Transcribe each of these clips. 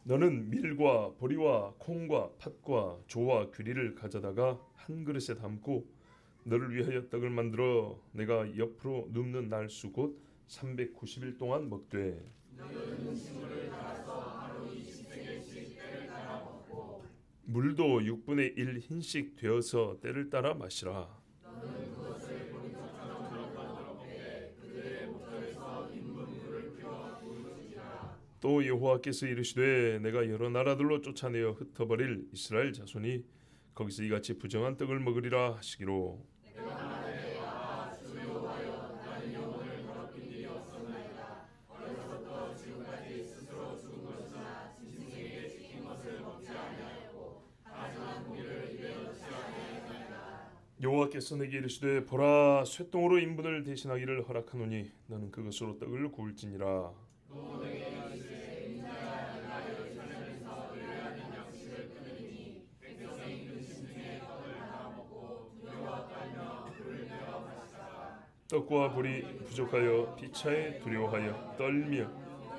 너는 밀과 보리와 콩과 팥과 조와 귀리를 가져다가 한 그릇에 담고 너를 위하여 떡을 만들어 내가 옆으로 눕는 날 수 곧 390일 동안 먹되 물도 6분의 1 흰씩 되어서 때를 따라 마시라. 또 여호와께서 이르시되 내가 여러 나라들로 쫓아내어 흩어버릴 이스라엘 자손이 거기서 이같이 부정한 떡을 먹으리라 하시기로 여호와께서 내게 이르시되 보라 쇠똥으로 인분을 대신하기를 허락하노니 너는 그것으로 떡을 구울지니라. 떡과 불이 부족하여 피차에 두려워하여 떨며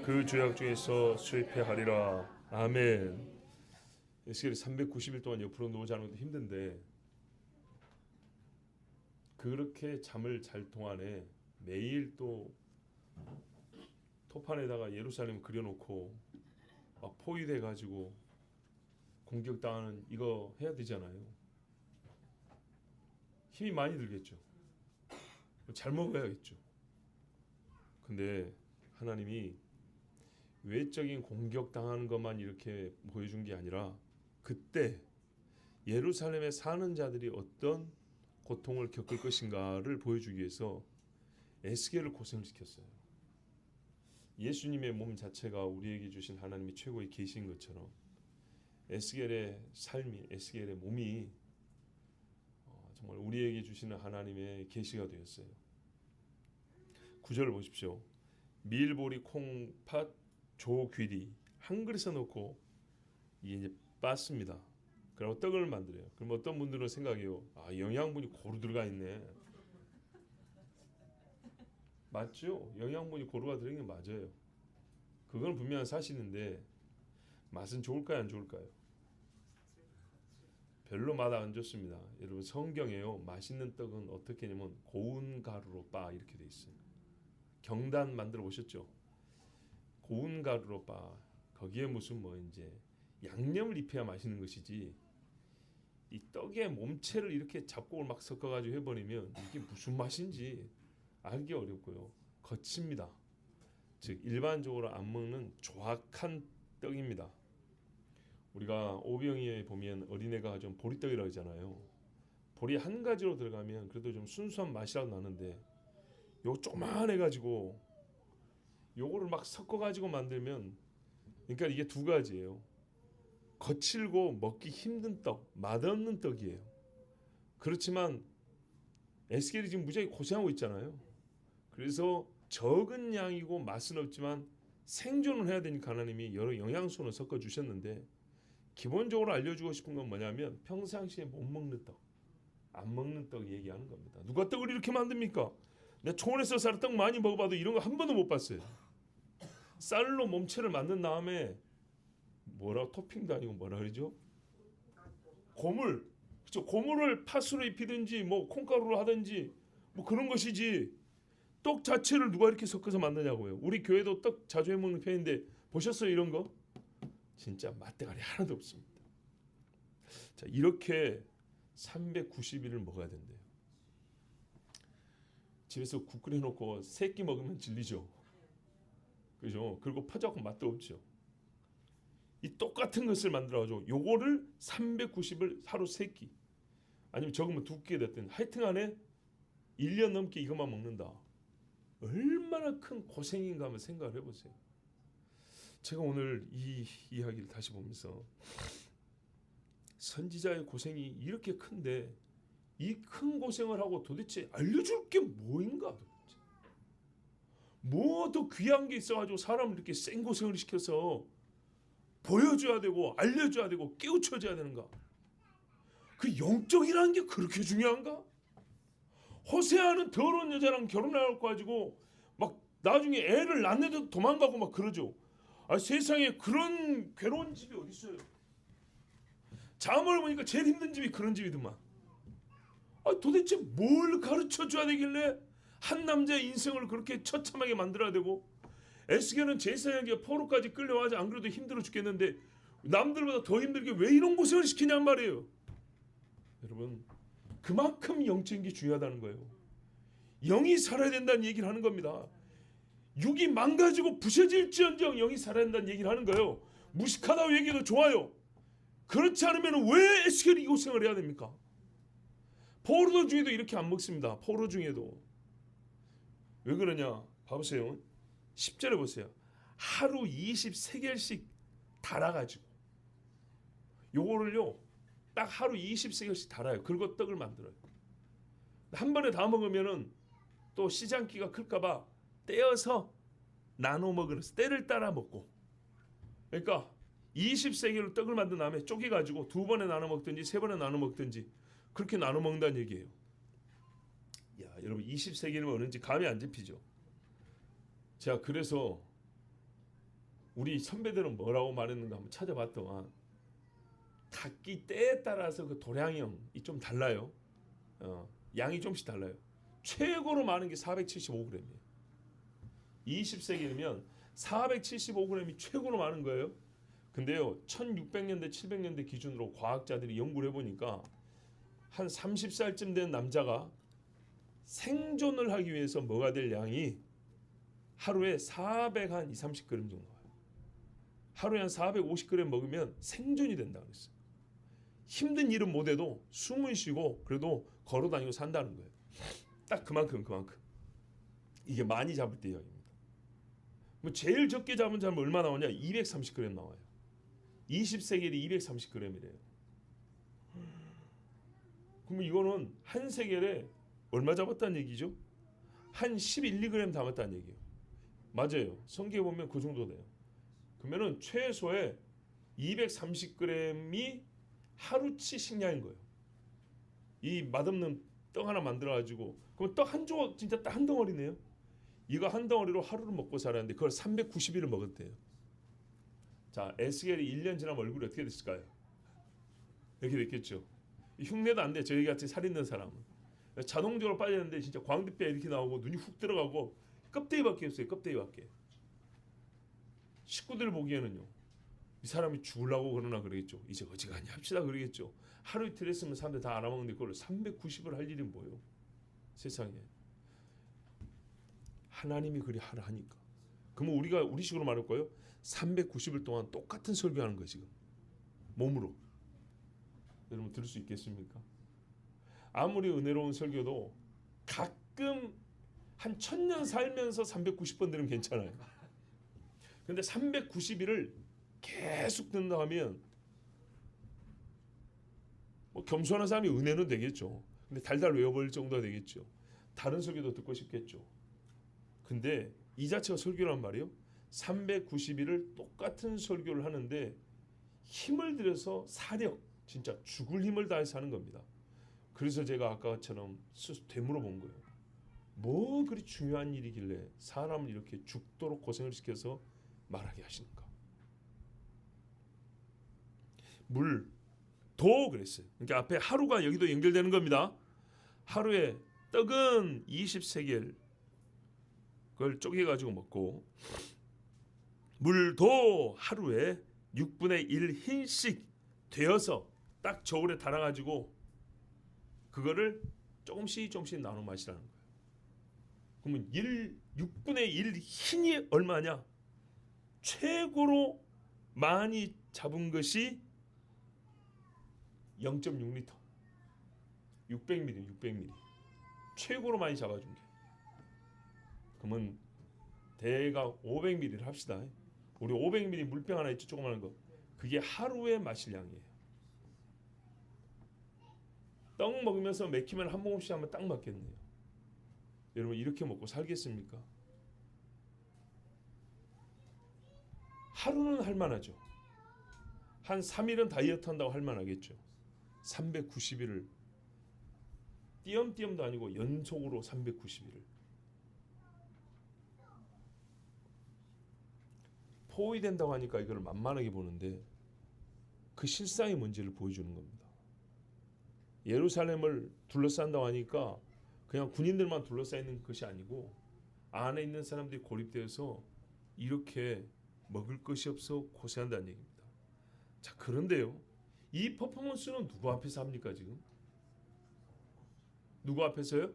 그 죄악 중에서 쇠퇴하리라. 아멘. 에스겔이 390일 동안 옆으로 누워자는 것도 힘든데 그렇게 잠을 잘 동안에 매일 또 토판에다가 예루살렘 그려놓고 막 포위돼 가지고 공격당하는 이거 해야 되잖아요. 힘이 많이 들겠죠. 잘 먹어야겠죠. 근데 하나님이 외적인 공격당하는 것만 이렇게 보여준 게 아니라 그때 예루살렘에 사는 자들이 어떤 고통을 겪을 것인가를 보여주기 위해서 에스겔을 고생시켰어요. 예수님의 몸 자체가 우리에게 주신 하나님이 최고의 계시인 것처럼 에스겔의 삶이, 에스겔의 몸이 정말 우리에게 주시는 하나님의 계시가 되었어요. 9절을 보십시오. 밀, 보리, 콩, 팥, 조, 귀리 한 그릇에 넣고 이게 이제 빻습니다. 그리고 떡을 만들어요. 그럼 어떤 분들은 생각해요. 영양분이 고루 들어가 있네. 맞죠? 영양분이 고루가 들어있는 게 맞아요. 그건 분명한 사실인데 맛은 좋을까요, 안 좋을까요? 별로 맛 안 좋습니다. 여러분 성경에요. 맛있는 떡은 어떻게 하냐면 고운 가루로 빻 이렇게 돼 있어요. 경단 만들어 보셨죠? 고운 가루로 빻. 거기에 무슨 뭐 이제 양념을 입혀야 맛있는 것이지. 이 떡의 몸체를 이렇게 잡곡을 막 섞어가지고 해버리면 이게 무슨 맛인지 알기 어렵고요. 거칩니다. 즉 일반적으로 안 먹는 조악한 떡입니다. 우리가 오병이어에 보면 어린애가 좀 보리떡이라고 하잖아요. 보리 한 가지로 들어가면 그래도 좀 순수한 맛이라도 나는데 요거 조그만해가지고 요거를 막 섞어가지고 만들면 그러니까 이게 두 가지예요. 거칠고 먹기 힘든 떡, 맛없는 떡이에요. 그렇지만 에스겔이 지금 무지하게 고생하고 있잖아요. 그래서 적은 양이고 맛은 없지만 생존을 해야 되니까 하나님이 여러 영양소를 섞어 주셨는데 기본적으로 알려주고 싶은 건 뭐냐면 평상시에 못 먹는 떡, 안 먹는 떡 얘기하는 겁니다. 누가 떡을 이렇게 만듭니까? 내가 초원에서 쌀 떡 많이 먹어봐도 이런 거 한 번도 못 봤어요. 쌀로 몸체를 만든 다음에 뭐라 토핑도 아니고 뭐라 그러죠? 고물, 그렇죠? 고물을 팥으로 입히든지 뭐 콩가루로 하든지 뭐 그런 것이지 떡 자체를 누가 이렇게 섞어서 만드냐고요. 우리 교회도 떡 자주 해 먹는 편인데 보셨어요 이런 거? 진짜 맛대가리 하나도 없습니다. 자, 이렇게 390일을 먹어야 된대요. 집에서 국 끓여놓고 세 끼 먹으면 질리죠. 그죠? 그리고 퍼져갖고 맛도 없죠. 이 똑같은 것을 만들어가지고 요거를 390을 하루 세 끼 아니면 적으면 두 끼 됐든 하여튼 간에 1년 넘게 이것만 먹는다. 얼마나 큰 고생인가 한번 생각을 해보세요. 제가 오늘 이 이야기를 다시 보면서 선지자의 고생이 이렇게 큰데 이 큰 고생을 하고 도대체 알려줄 게 뭐인가 도대체. 뭐 더 귀한 게 있어가지고 사람을 이렇게 생고생을 시켜서 보여줘야 되고 알려줘야 되고 깨우쳐줘야 되는가. 그 영적이라는 게 그렇게 중요한가? 호세아는 더러운 여자랑 결혼해갖고 가지고 막 나중에 애를 낳는데도 도망가고 막 그러죠. 세상에 그런 괴로운 집이 어디 있어요? 자음을 보니까 제일 힘든 집이 그런 집이더만. 도대체 뭘 가르쳐 줘야 되길래 한 남자의 인생을 그렇게 처참하게 만들어야 되고, 에스겔은 제사장에게 포로까지 끌려와서 안 그래도 힘들어 죽겠는데 남들보다 더 힘들게 왜 이런 고생을 시키냔 말이에요. 여러분, 그만큼 영적인 게 중요하다는 거예요. 영이 살아야 된다는 얘기를 하는 겁니다. 육이 망가지고 부셔질지언정 영이 살아야 된다는 얘기를 하는 거예요. 무식하다고 얘기해도 좋아요. 그렇지 않으면 왜 에스겔이 이 고생을 해야 됩니까? 포로 중에도 이렇게 안 먹습니다. 포로 중에도. 왜 그러냐? 봐보세요. 10절에 보세요. 하루 23개씩 달아가지고 요거를요 딱 하루 20세겔씩 달아요. 그리고 떡을 만들어요. 한 번에 다 먹으면은 또 시장기가 클까봐 떼어서 나눠 먹으러 때를 따라 먹고, 그러니까 20세겔로 떡을 만든 다음에 쪼개가지고 두 번에 나눠 먹든지 세 번에 나눠 먹든지 그렇게 나눠 먹는다는 얘기예요. 야, 여러분 20세겔이면 어는지 감이 안 잡히죠. 제가 그래서 우리 선배들은 뭐라고 말했는가 한번 찾아봤더만, 각기 때에 따라서 그 도량형이 좀 달라요. 양이 좀씩 달라요. 최고로 많은 게 475g이에요. 20세기면 475g이 최고로 많은 거예요. 근데요 1600년대 700년대 기준으로 과학자들이 연구를 해보니까 한 30살쯤 된 남자가 생존을 하기 위해서 뭐가 될 양이 하루에 400한 2, 30g 정도 와요. 하루에 한 450g 먹으면 생존이 된다 그랬어요. 힘든 일은 못해도 숨을 쉬고 그래도 걸어다니고 산다는 거예요. 딱 그만큼. 이게 많이 잡을 때 이야기입니다. 뭐 제일 적게 잡은 사람은 얼마 나오냐? 230g 나와요. 20세겔이 230g이래요. 그러면 이거는 한 세겔에 얼마 잡았다는 얘기죠? 한 11, 2g 담았다는 얘기예요. 맞아요. 성경에 보면 그 정도 돼요. 그러면은 최소에 230g이 하루치 식량인 거예요. 이 맛없는 떡 하나 만들어가지고, 그럼 떡 한 조각 진짜 딱 한 덩어리네요. 이거 한 덩어리로 하루를 먹고 살았는데 그걸 390일을 먹었대요. 자, 에스겔이 1년 지나면 얼굴이 어떻게 됐을까요? 이렇게 됐겠죠. 흉내도 안 돼. 저희 같이 살 있는 사람은 자동적으로 빠지는데 진짜 광대뼈 이렇게 나오고 눈이 훅 들어가고 껍데기밖에 없어요. 껍데기밖에. 식구들 보기에는요, 이 사람이 죽으려고 그러나 그러겠죠. 이제 어지간히 합시다 그러겠죠. 하루 이틀 했으면 사람들 다 알아먹는데 그걸 390을 할 일이 뭐예요? 세상에. 하나님이 그리 하라 하니까. 그러면 우리가 우리식으로 말할 거예요. 390일 동안 똑같은 설교하는 거예요 지금. 몸으로. 여러분 들을 수 있겠습니까? 아무리 은혜로운 설교도 가끔 한 1000년 살면서 390번 들으면 괜찮아요. 근데 390일을 계속 듣는다 하면 뭐 겸손한 사람이 은혜는 되겠죠. 근데 달달 외워버릴 정도가 되겠죠. 다른 설교도 듣고 싶겠죠. 근데 이 자체가 설교란 말이에요. 390일을 똑같은 설교를 하는데 힘을 들여서 사력, 진짜 죽을 힘을 다해서 하는 겁니다. 그래서 제가 아까처럼 되물어 본 거예요. 뭐 그리 중요한 일이길래 사람을 이렇게 죽도록 고생을 시켜서 말하게 하시는가. 물도 그랬어요. 그러니까 앞에 하루가 여기도 연결되는 겁니다. 하루에 떡은 20세겔 그걸 쪼개가지고 먹고, 물도 하루에 6분의 1 흰씩 되어서 딱 저울에 달아가지고 그거를 조금씩 나눠 마시라는 거예요. 그러면 6분의 1 흰이 얼마냐? 최고로 많이 잡은 것이 0.6리터 600ml 최고로 많이 잡아준 게. 그러면 대가 500ml를 합시다. 우리 500ml 물병 하나 있죠, 조그마한 거. 그게 하루에 마실 양이에요. 떡 먹으면서 맥히면 한 모금씩 하면 딱 맞겠네요. 여러분 이렇게 먹고 살겠습니까? 하루는 할만하죠. 한 3일은 다이어트 한다고 할만하겠죠. 390일을 띄엄띄엄도 아니고 연속으로 390일을 포위된다고 하니까 이걸 만만하게 보는데 그 실상이 뭔지를 보여주는 겁니다. 예루살렘을 둘러싼다고 하니까 그냥 군인들만 둘러싸여 있는 것이 아니고 안에 있는 사람들이 고립되어서 이렇게 먹을 것이 없어 고생한다는 얘기입니다. 자, 그런데요, 이 퍼포먼스는 누구 앞에서 합니까? 지금 누구 앞에서요?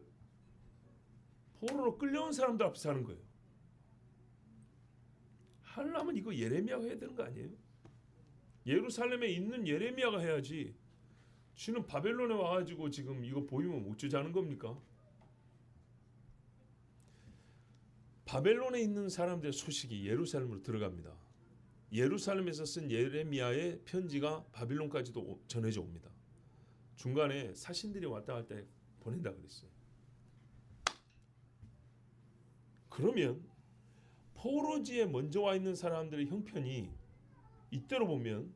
포로로 끌려온 사람들 앞에서 하는 거예요. 하려면 이거 예레미야가 해야 되는 거 아니에요? 예루살렘에 있는 예레미야가 해야지. 지는 바벨론에 와가지고 지금 이거 보이면 못 주자는 겁니까? 바벨론에 있는 사람들의 소식이 예루살렘으로 들어갑니다. 예루살렘에서 쓴 예레미야의 편지가 바빌론까지도 전해져 옵니다. 중간에 사신들이 왔다 갈 때 보낸다 그랬어요. 그러면 포로지에 먼저 와 있는 사람들의 형편이 이때로 보면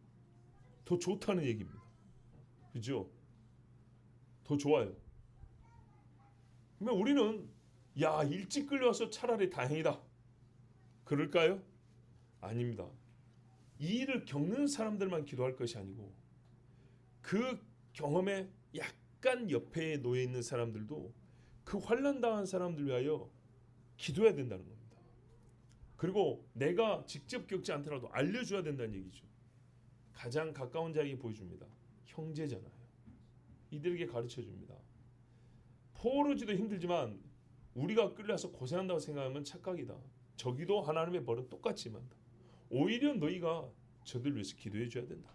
더 좋다는 얘기입니다. 그죠? 더 좋아요. 그러면 우리는 야, 일찍 끌려와서 차라리 다행이다, 그럴까요? 아닙니다. 이 일을 겪는 사람들만 기도할 것이 아니고 그 경험에 약간 옆에 놓여 있는 사람들도 그 환난 당한 사람들 위하여 기도해야 된다는 겁니다. 그리고 내가 직접 겪지 않더라도 알려줘야 된다는 얘기죠. 가장 가까운 자에게 보여줍니다. 형제잖아요. 이들에게 가르쳐줍니다. 포로지도 힘들지만 우리가 끌려서 고생한다고 생각하면 착각이다. 저기도 하나님의 벌은 똑같이 임한다. 오히려 너희가 저들 위해서 기도해 줘야 된다.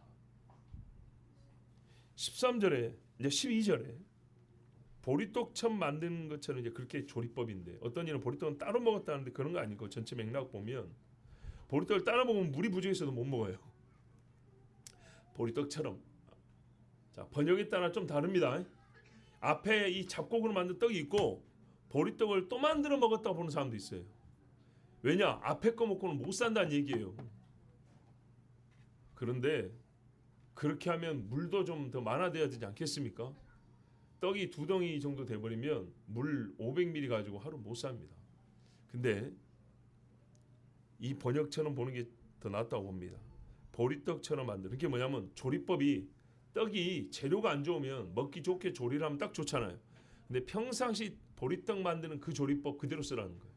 13절에 이제 12절에 보리떡처럼 만드는 것처럼 이제 그렇게 조리법인데, 어떤 이는 보리떡은 따로 먹었다는데 그런 거 아니고 전체 맥락 보면 보리떡을 따로 먹으면 물이 부족해서도 못 먹어요. 보리떡처럼. 자, 번역에 따라 좀 다릅니다. 앞에 이 잡곡으로 만든 떡이 있고 보리떡을 또 만들어 먹었다고 보는 사람도 있어요. 왜냐? 앞에 거 먹고는 못 산다는 얘기예요. 그런데 그렇게 하면 물도 좀 더 많아져야 되지 않겠습니까? 떡이 2덩이 정도 돼버리면 물 500ml 가지고 하루 못 삽니다. 근데 이 번역처럼 보는 게 더 낫다고 봅니다. 보리떡처럼 만드는 게 뭐냐면 조리법이, 떡이 재료가 안 좋으면 먹기 좋게 조리를 하면 딱 좋잖아요. 근데 평상시 보리떡 만드는 그 조리법 그대로 쓰라는 거예요.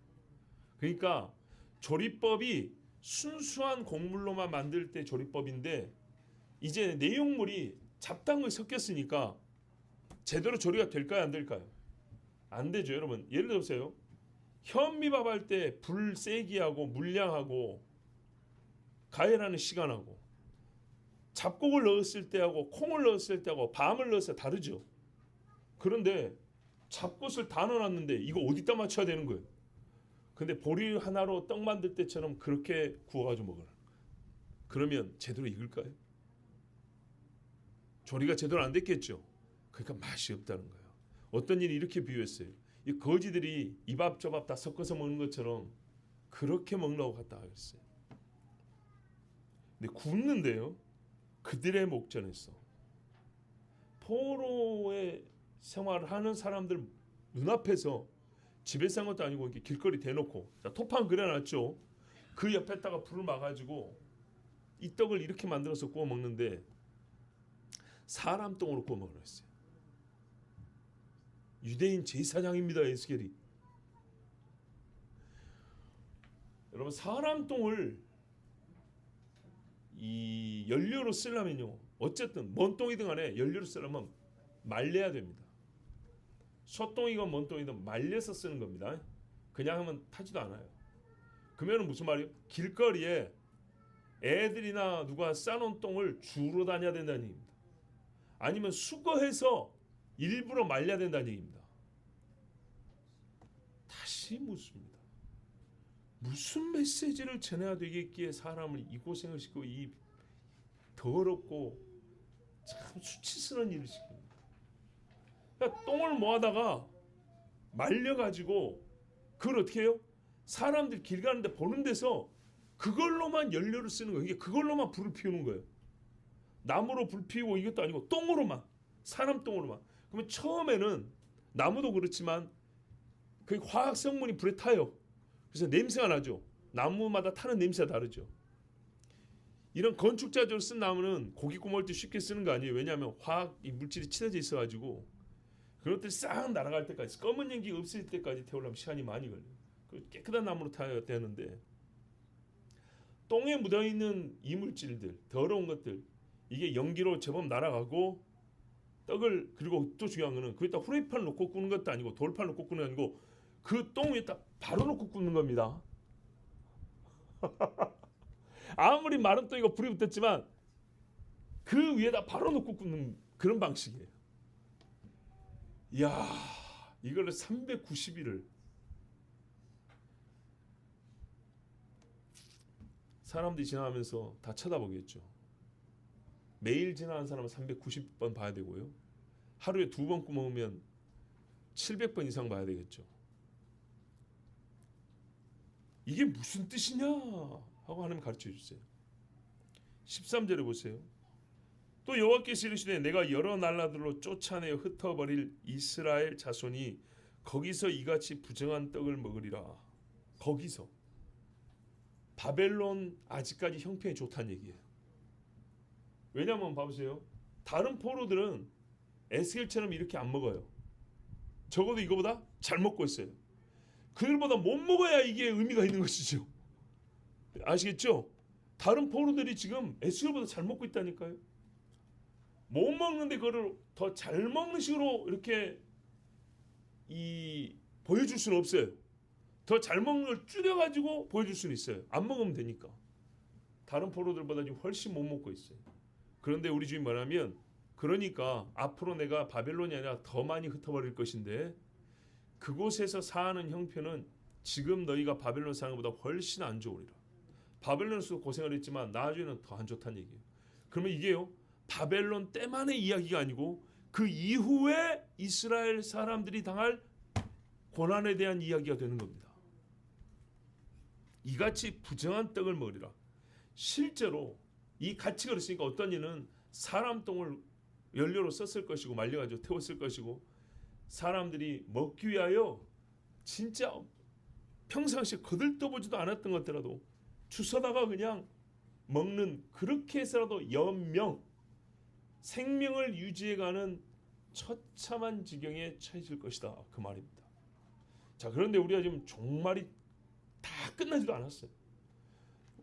그러니까 조리법이 순수한 곡물로만 만들 때 조리법인데 이제 내용물이 잡다한 걸 섞였으니까 제대로 조리가 될까요, 안 될까요? 안 되죠, 여러분. 예를 들어서요, 현미밥 할 때 불 세기 하고 물량하고 가열하는 시간하고 잡곡을 넣었을 때하고 콩을 넣었을 때하고 밤을 넣었을 때 다르죠. 그런데 잡곡을 다 넣어놨는데 이거 어디다 맞춰야 되는 거예요? 근데 보리 하나로 떡 만들 때처럼 그렇게 구워가지고 먹어라. 그러면 제대로 익을까요? 조리가 제대로 안 됐겠죠. 그러니까 맛이 없다는 거예요. 어떤 일이 이렇게 비유했어요. 이 거지들이 이 밥 저 밥 다 섞어서 먹는 것처럼 그렇게 먹으려고 갔다 하겠어요. 근데 굶는데요, 그들의 목전에서 포로의 생활을 하는 사람들 눈앞에서 집에서 한 것도 아니고 이렇게 길거리 대놓고, 자, 토판 그려놨죠. 그 옆에다가 불을 막아가지고 이 떡을 이렇게 만들어서 구워 먹는데 사람 똥으로 구워 먹으라 했어요. 유대인 제사장입니다, 에스겔이. 여러분, 사람 똥을 이 연료로 쓰려면요, 어쨌든 뭔 똥이든 간에 연료로 쓰려면 말려야 됩니다. 소똥이건 뭔 똥이든 말려서 쓰는 겁니다. 그냥 하면 타지도 않아요. 그러면 무슨 말이에요? 길거리에 애들이나 누가 싸놓은 똥을 주우러 다녀야 된다는 얘기입니다. 아니면 수거해서 일부러 말려야 된다는 얘기입니다. 다시 묻습니다. 무슨 메시지를 전해야 되겠기에 사람을 이 고생을 시키고 이 더럽고 참 수치스러운 일을 시킵니다. 그러니까 똥을 모아다가 말려가지고 그걸 어떻게 해요? 사람들 길 가는데 보는 데서 그걸로만 연료를 쓰는 거예요. 이게 그걸로만 불을 피우는 거예요. 나무로 불 피우고 이것도 아니고 똥으로만, 사람 똥으로만. 그러면 처음에는 나무도 그렇지만 그 화학 성분이 불에 타요. 그래서 냄새가 나죠. 나무마다 타는 냄새가 다르죠. 이런 건축자재로 쓴 나무는 고기 구멍을 때 쉽게 쓰는 거 아니에요. 왜냐하면 화학 이 물질이 친해져 있어가지고 그런 것들이 싹 날아갈 때까지 검은 연기 없을 때까지 태우려면 시간이 많이 걸려요. 깨끗한 나무로 타야 되는데 똥에 묻어있는 이물질들, 더러운 것들 이게 연기로 제법 날아가고 떡을 그리고 또 중요한 거는 거기다 후라이팬 놓고 구는 것도 아니고 돌판 놓고 구는 게 아니고 그 똥 위에다 바로 놓고 굽는 겁니다. 아무리 마른 떡이고 불이 붙었지만 그 위에다 바로 놓고 굽는 그런 방식이에요. 이야, 이걸 390일을 사람들이 지나가면서 다 쳐다보겠죠. 매일 지나가는 사람은 390번 봐야 되고요. 하루에 2번 구멍이면 700번 이상 봐야 되겠죠. 이게 무슨 뜻이냐 하고 하나님 가르쳐 주세요. 13절에 보세요. 또 여호와께서 이르시되 내가 여러 나라들로 쫓아내어 흩어버릴 이스라엘 자손이 거기서 이같이 부정한 떡을 먹으리라. 거기서 바벨론 아직까지 형편이 좋다는 얘기예요. 왜냐하면 봐보세요. 다른 포로들은 에스겔처럼 이렇게 안 먹어요. 적어도 이거보다 잘 먹고 있어요. 그들보다 못 먹어야 이게 의미가 있는 것이죠. 아시겠죠? 다른 포로들이 지금 에스겔보다 잘 먹고 있다니까요. 못 먹는데 그거를 더 잘 먹는 식으로 이렇게 보여줄 수는 없어요. 더 잘 먹는 걸 줄여가지고 보여줄 수는 있어요. 안 먹으면 되니까. 다른 포로들보다 지금 훨씬 못 먹고 있어요. 그런데 우리 주님 말하면 그러니까 앞으로 내가 바벨론이 아니라 더 많이 흩어버릴 것인데 그곳에서 사는 형편은 지금 너희가 바벨론 사는 것보다 훨씬 안 좋으리라. 바벨론에서 고생을 했지만 나중에는 더 안 좋다는 얘기예요. 그러면 이게요. 바벨론 때만의 이야기가 아니고 그 이후에 이스라엘 사람들이 당할 고난에 대한 이야기가 되는 겁니다. 이같이 부정한 떡을 먹으리라. 실제로 이 가치가 있으니까 어떤 이는 사람 똥을 연료로 썼을 것이고 말려가지고 태웠을 것이고 사람들이 먹기 위하여 진짜 평상시에 거들떠보지도 않았던 것들라도 주워다가 그냥 먹는 그렇게 해서라도 연명 생명을 유지해가는 처참한 지경에 처해질 것이다. 그 말입니다. 자, 그런데 우리가 지금 종말이 다 끝나지도 않았어요.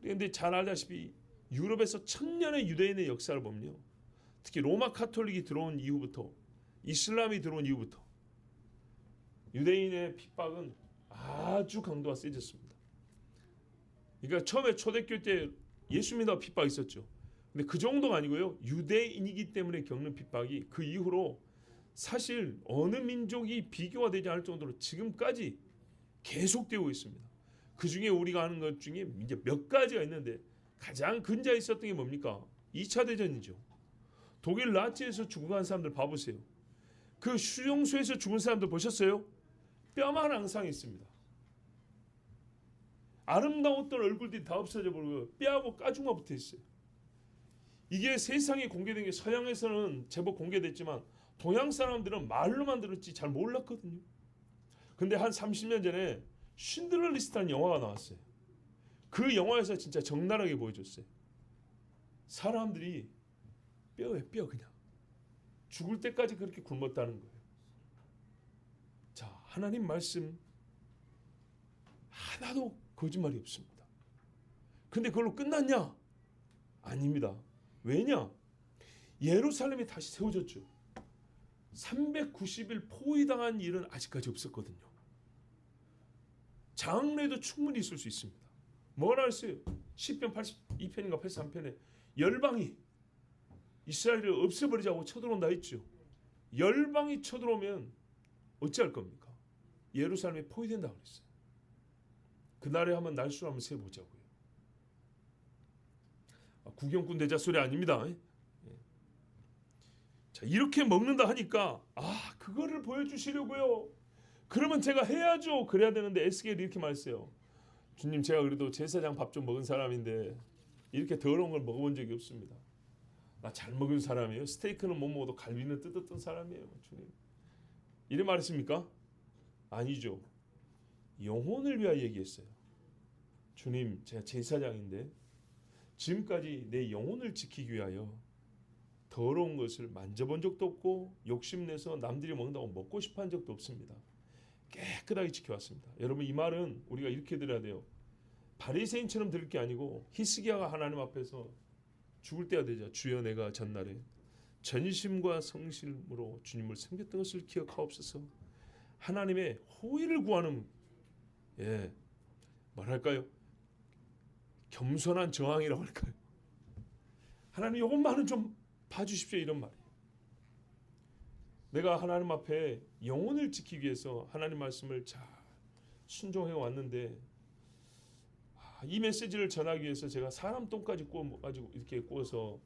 그런데 잘 알다시피 유럽에서 천년의 유대인의 역사를 보면요. 특히 로마 카톨릭이 들어온 이후부터 이슬람이 들어온 이후부터 유대인의 핍박은 아주 강도가 세졌습니다. 그러니까 처음에 초대교회 때 예수 믿어 핍박이 있었죠. 근데 그 정도가 아니고요. 유대인이기 때문에 겪는 핍박이 그 이후로 사실 어느 민족이 비교가 되지 않을 정도로 지금까지 계속되고 있습니다. 그 중에 우리가 아는 것 중에 이제 몇 가지가 있는데 가장 근자에 있었던 게 뭡니까? 2차 대전이죠. 독일 나치에서 죽어간 사람들 봐보세요. 그 수용소에서 죽은 사람들 보셨어요? 뼈만 항상 있습니다. 아름다웠던 얼굴들이 다 없어져 버리고 뼈하고 가죽만 붙어 있어요. 이게 세상에 공개된 게 서양에서는 제법 공개됐지만 동양 사람들은 말로만 들었지 잘 몰랐거든요. 근데 한 30년 전에 쉰들러 리스트라는 영화가 나왔어요. 그 영화에서 진짜 적나라하게 보여줬어요. 사람들이 뼈에 뼈 그냥 죽을 때까지 그렇게 굶었다는 거예요. 자, 하나님 말씀 하나도 거짓말이 없습니다. 근데 그걸로 끝났냐? 아닙니다. 왜냐? 예루살렘이 다시 세워졌죠. 390일 포위당한 일은 아직까지 없었거든요. 장래도 충분히 있을 수 있습니다. 뭐라 했어요? 시편 82편인가 83편에 열방이 이스라엘을 없애버리자고 쳐들어온다 했죠. 열방이 쳐들어오면 어찌할 겁니까? 예루살렘이 포위된다고 그랬어요. 그날에 한번 날수를 한번 세보자고요. 구경꾼 대자 소리 아닙니다. 자, 이렇게 먹는다 하니까 그거를 보여주시려고요. 그러면 제가 해야죠. 그래야 되는데 에스겔이 이렇게 말했어요. 주님, 제가 그래도 제사장 밥 좀 먹은 사람인데 이렇게 더러운 걸 먹어본 적이 없습니다. 나 잘 먹은 사람이에요. 스테이크는 못 먹어도 갈비는 뜯었던 사람이에요. 주님, 이래 말했습니까? 아니죠. 영혼을 위하여 얘기했어요. 주님, 제가 제사장인데 지금까지 내 영혼을 지키기 위하여 더러운 것을 만져본 적도 없고 욕심내서 남들이 먹는다고 먹고 싶어 한 적도 없습니다. 깨끗하게 지켜왔습니다. 여러분, 이 말은 우리가 이렇게 들어야 돼요. 바리새인처럼 들을 게 아니고 히스기야가 하나님 앞에서 죽을 때가 되자 주여 내가 전날에 전심과 성실로 주님을 섬겼던 것을 기억하옵소서. 하나님의 호의를 구하는 뭐랄까요? 겸손한 저항이라고 할까요? 하나님 이것만은 좀 봐주십시오, 이런 말이에요. 내가 하나님 앞에 영혼을 지키기 위해서 하나님 말씀을 잘 순종해 왔는데 이 메시지를 전하기 위해서 제가 사람 똥까지 구워가지고 이렇게 구워서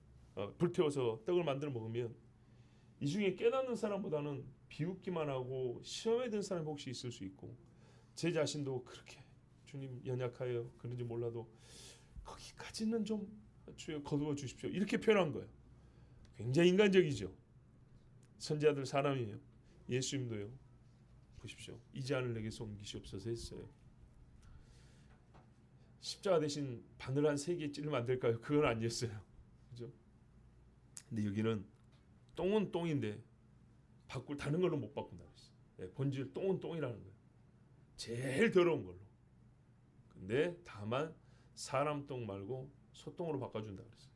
불태워서 떡을 만들어 먹으면 이 중에 깨닫는 사람보다는 비웃기만 하고 시험에 든 사람이 혹시 있을 수 있고 제 자신도 그렇게 주님 연약하여 그런지 몰라도 거기까지는 좀 주여 거두어 주십시오 이렇게 표현한 거예요. 굉장히 인간적이죠. 선지자들 사람이에요. 예수님도요. 보십시오. 이 잔을 내게서 옮기시옵소서 했어요. 십자가 대신 바늘 한 3개 찔러면 안 될까요? 그건 아니었어요. 그죠? 근데 여기는 똥은 똥인데 바꿀 다른 걸로 못 바꾼다 그랬어요. 본질 똥은 똥이라는 거예요. 제일 더러운 걸로. 근데 다만 사람 똥 말고 소똥으로 바꿔준다 그랬어요.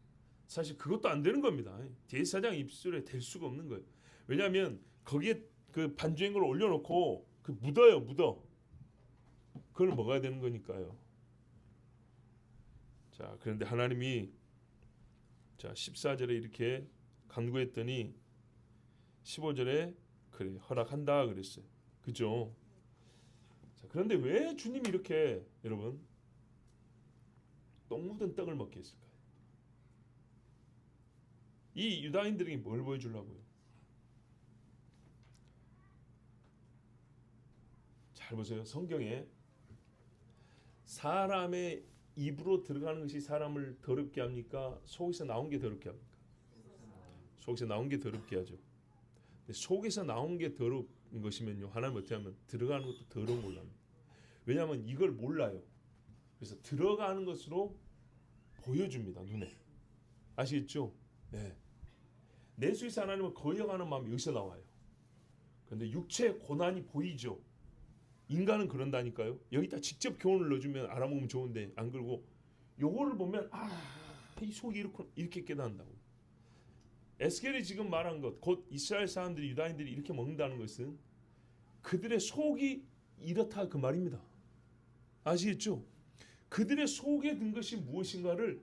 사실 그것도 안 되는 겁니다. 대제사장 입술에 댈 수가 없는 거예요. 왜냐하면 거기에 그 반주인 걸 올려놓고 그 묻어. 그걸 먹어야 되는 거니까요. 자, 그런데 하나님이 14절에 이렇게 간구했더니 15절에 그래 허락한다 그랬어요. 그죠? 자, 그런데 왜 주님이 이렇게 여러분 똥 묻은 떡을 먹게 했을까요? 이 유다인들에게 뭘 보여주려고요? 잘 보세요. 성경에 사람의 입으로 들어가는 것이 사람을 더럽게 합니까? 속에서 나온 게 더럽게 합니까? 속에서 나온 게 더럽게 하죠. 근데 속에서 나온 게 더러운 것이면요, 하나님 어떻게 하면 들어가는 것도 더러운 걸로 합니다. 왜냐하면 이걸 몰라요. 그래서 들어가는 것으로 보여줍니다. 눈에. 아시겠죠? 네. 내수에서 하나님을 거역하는 마음이 여기서 나와요. 그런데 육체의 고난이 보이죠. 인간은 그런다니까요. 여기다 직접 교훈을 넣어주면 알아보면 좋은데 안 그러고 요거를 보면 이 속이 이렇게 깨닫는다고. 에스겔이 지금 말한 것, 곧 이스라엘 사람들이 유다인들이 이렇게 먹는다는 것은 그들의 속이 이렇다 그 말입니다. 아시겠죠? 그들의 속에 든 것이 무엇인가를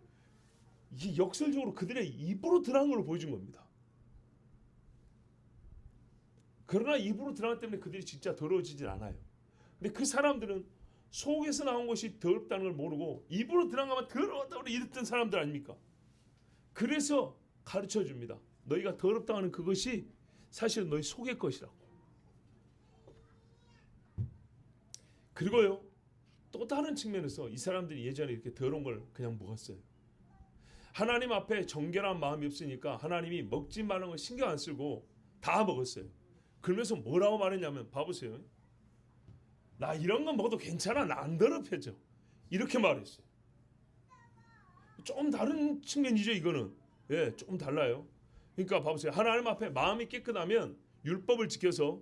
이 역설적으로 그들의 입으로 드러난 걸로 보여준 겁니다. 그러나 입으로 드러났기 때문에 그들이 진짜 더러워지진 않아요. 근데 그 사람들은 속에서 나온 것이 더럽다는 걸 모르고 입으로 들어가면 더러웠다고 이랬던 사람들 아닙니까? 그래서 가르쳐 줍니다. 너희가 더럽다고 하는 그것이 사실은 너희 속의 것이라고. 그리고요, 또 다른 측면에서 이 사람들이 예전에 이렇게 더러운 걸 그냥 먹었어요. 하나님 앞에 정결한 마음이 없으니까 하나님이 먹지 말라는 걸 신경 안 쓰고 다 먹었어요. 그러면서 뭐라고 말했냐면 봐보세요. 나 이런 거 먹어도 괜찮아. 나 안 더럽혀져. 이렇게 말했어요. 좀 다른 측면이죠 이거는. 예, 조금 달라요. 그러니까 봐보세요. 하나님 앞에 마음이 깨끗하면 율법을 지켜서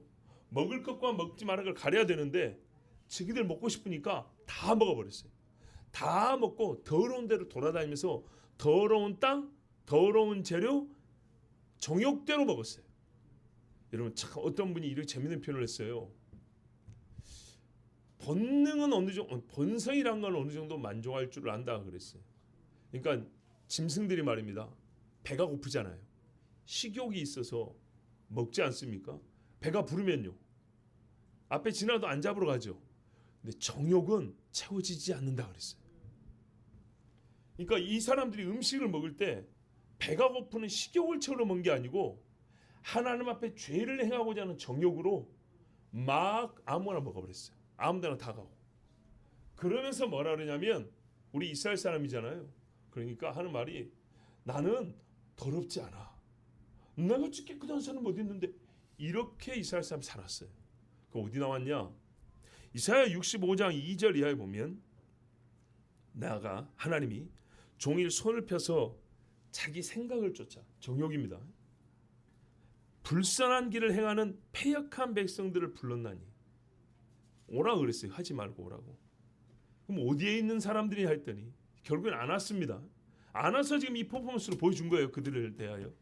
먹을 것과 먹지 말을 걸 가려야 되는데 자기들 먹고 싶으니까 다 먹어버렸어요. 다 먹고 더러운 데로 돌아다니면서 더러운 땅, 더러운 재료, 정욕대로 먹었어요. 여러분 참 어떤 분이 이렇게 재밌는 표현을 했어요. 본능은 어느 정도, 본성이란 건 어느 정도 만족할 줄 안다 그랬어요. 그러니까 짐승들이 말입니다. 배가 고프잖아요. 식욕이 있어서 먹지 않습니까? 배가 부르면요. 앞에 지나도 안 잡으러 가죠. 근데 정욕은 채워지지 않는다 그랬어요. 그러니까 이 사람들이 음식을 먹을 때 배가 고프는 식욕을 채우러 먹는 게 아니고 하나님 앞에 죄를 행하고자 하는 정욕으로 막 아무거나 먹어버렸어요. 아무데나 다 가고. 그러면서 뭐라 그러냐면 우리 이스라엘 사람이잖아요. 그러니까 하는 말이 나는 더럽지 않아. 내가 깨끗한 사람 어디 있는데 이렇게 이스라엘 사람이 살았어요. 그 어디 나왔냐? 이사야 65장 2절 이하에 보면 나가 하나님이 종일 손을 펴서 자기 생각을 쫓아 정욕입니다. 불선한 길을 행하는 패역한 백성들을 불렀나니 오라 그랬어요. 하지 말고 오라고. 그럼 어디에 있는 사람들이 했더니 결국엔 안 왔습니다. 안 와서 지금 이 퍼포먼스를 보여준 거예요. 그들을 대하여.